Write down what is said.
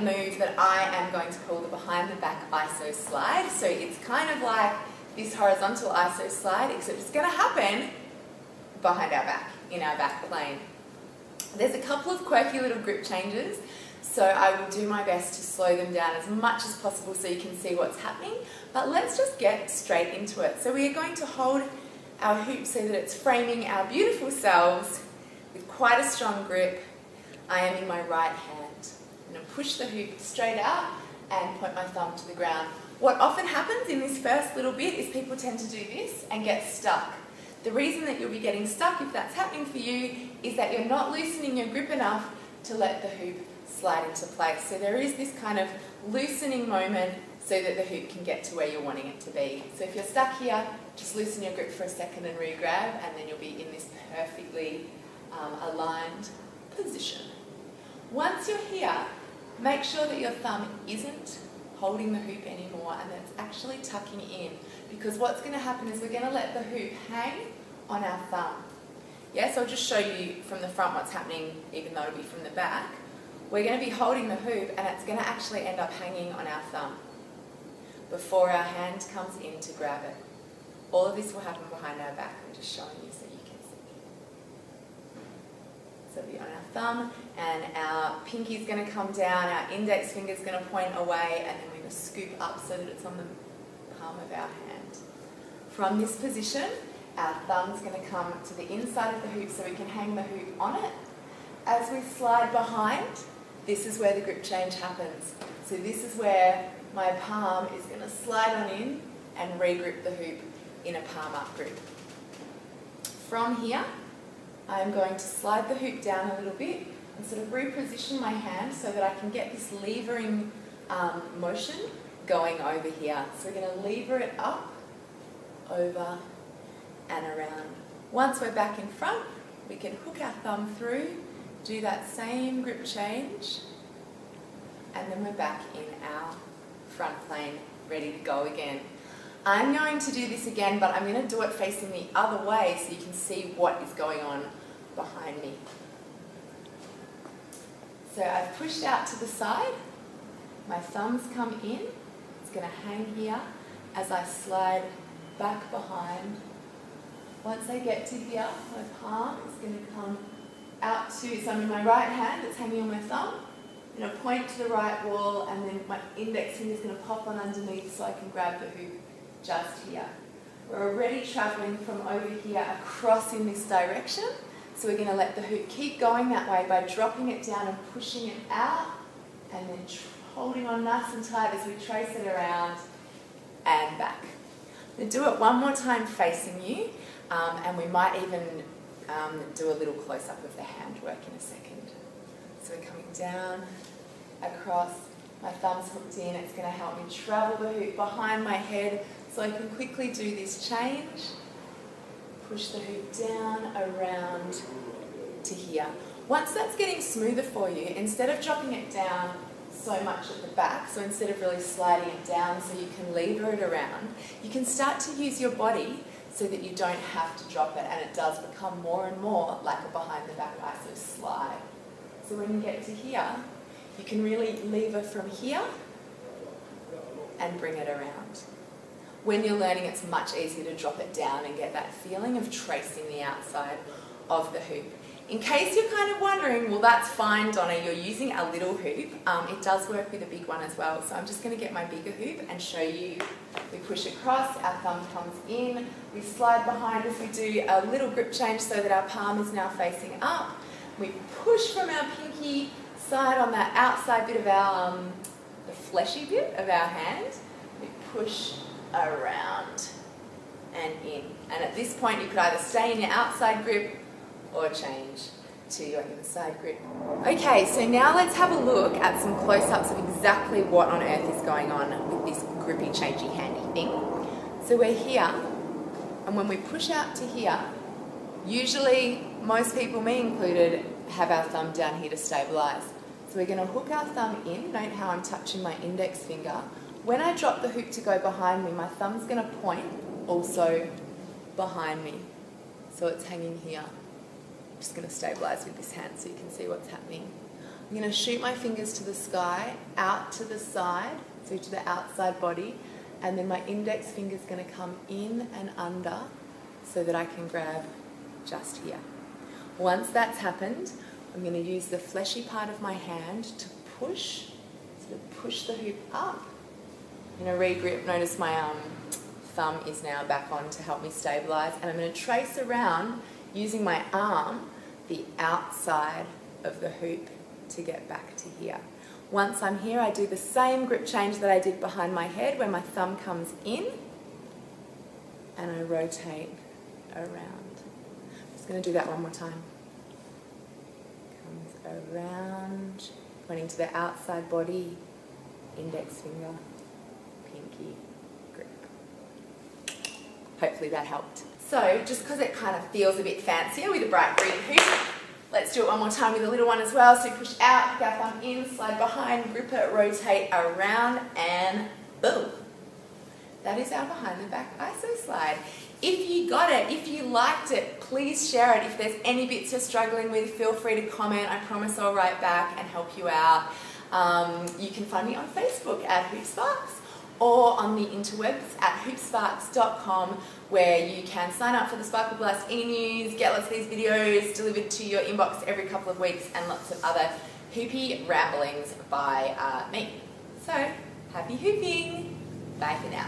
Move that I am going to call the behind the back ISO slide. So it's kind of like this horizontal ISO slide, except it's going to happen behind our back, in our back plane. There's a couple of quirky little grip changes, so I will do my best to slow them down as much as possible so you can see what's happening. But let's just get straight into it. So we are going to hold our hoop so that it's framing our beautiful selves with quite a strong grip. I am in my right hand. I'm going to push the hoop straight out and point my thumb to the ground. What often happens in this first little bit is people tend to do this and get stuck. The reason that you'll be getting stuck, if that's happening for you, is that you're not loosening your grip enough to let the hoop slide into place. So there is this kind of loosening moment so that the hoop can get to where you're wanting it to be. So if you're stuck here, just loosen your grip for a second and re-grab, and then you'll be in this perfectly aligned position. Once you're here, make sure that your thumb isn't holding the hoop anymore and that it's actually tucking in, because what's going to happen is we're going to let the hoop hang on our thumb. Yes, I'll just show you from the front what's happening, even though it'll be from the back. We're going to be holding the hoop and it's going to actually end up hanging on our thumb before our hand comes in to grab it. All of this will happen behind our back. I'm just showing you so you can see. So it'll be on our thumb, and our pinky is going to come down, our index finger is going to point away, and then we're going to scoop up so that it's on the palm of our hand. From this position, our thumb's going to come to the inside of the hoop so we can hang the hoop on it. As we slide behind, this is where the grip change happens. So this is where my palm is going to slide on in and re-grip the hoop in a palm up grip. From here, I'm going to slide the hoop down a little bit and sort of reposition my hand so that I can get this levering motion going over here. So we're going to lever it up, over and around. Once we're back in front, we can hook our thumb through, do that same grip change, and then we're back in our front plane, ready to go again. I'm going to do this again, but I'm going to do it facing the other way so you can see what is going on behind me. So I've pushed out to the side, my thumb's come in, it's going to hang here as I slide back behind. Once I get to here, my palm is going to come out to, so I'm in my right hand, it's hanging on my thumb. I'm going to point to the right wall, and then my index finger is going to pop on underneath so I can grab the hoop just here. We're already travelling from over here across in this direction, so we're going to let the hoop keep going that way by dropping it down and pushing it out, and then holding on nice and tight as we trace it around and back. We'll do it one more time facing you, and we might even do a little close-up of the handwork in a second. So we're coming down, across, my thumb's hooked in, it's going to help me travel the hoop behind my head so I can quickly do this change. Push the hoop down, around to here. Once that's getting smoother for you, instead of dropping it down so much at the back, so instead of really sliding it down so you can lever it around, you can start to use your body so that you don't have to drop it, and it does become more and more like a behind the back ISO slide. So when you get to here, you can really lever from here and bring it around. When you're learning, it's much easier to drop it down and get that feeling of tracing the outside of the hoop. In case you're kind of wondering, well, that's fine, Donna, you're using a little hoop. It does work with a big one as well. So I'm just going to get my bigger hoop and show you. We push across, our thumb comes in, we slide behind as we do a little grip change so that our palm is now facing up. We push from our pinky side on that outside bit of our, the fleshy bit of our hand. We push around and in. And at this point, you could either stay in your outside grip or change to your inside grip. Okay, so now let's have a look at some close-ups of exactly what on earth is going on with this grippy, changey, handy thing. So we're here, and when we push out to here, usually most people, me included, have our thumb down here to stabilise. So we're going to hook our thumb in. Note how I'm touching my index finger. When I drop the hoop to go behind me, my thumb's going to point also behind me. So it's hanging here. I'm just going to stabilise with this hand so you can see what's happening. I'm going to shoot my fingers to the sky, out to the side, so to the outside body, and then my index finger's going to come in and under so that I can grab just here. Once that's happened, I'm going to use the fleshy part of my hand to push, sort of push the hoop up. I'm going to re-grip. Notice my thumb is now back on to help me stabilise, and I'm going to trace around using my arm the outside of the hoop to get back to here. Once I'm here, I do the same grip change that I did behind my head, where my thumb comes in and I rotate around. I'm just going to do that one more time. Comes around, pointing to the outside body, index finger, pinky, grip. Hopefully that helped. So just because it kind of feels a bit fancier with a bright green hoop, let's do it one more time with a little one as well. So push out, hook our thumb in, slide behind, grip it, rotate around, and boom. That is our behind the back ISO slide. If you got it, if you liked it, please share it. If there's any bits you're struggling with, feel free to comment. I promise I'll write back and help you out. You can find me on Facebook at HoopSparks, or on the interwebs at hoopsparks.com, where you can sign up for the Sparkle Blast e-news, get lots of these videos delivered to your inbox every couple of weeks, and lots of other hoopy ramblings by me. So, happy hooping! Bye for now.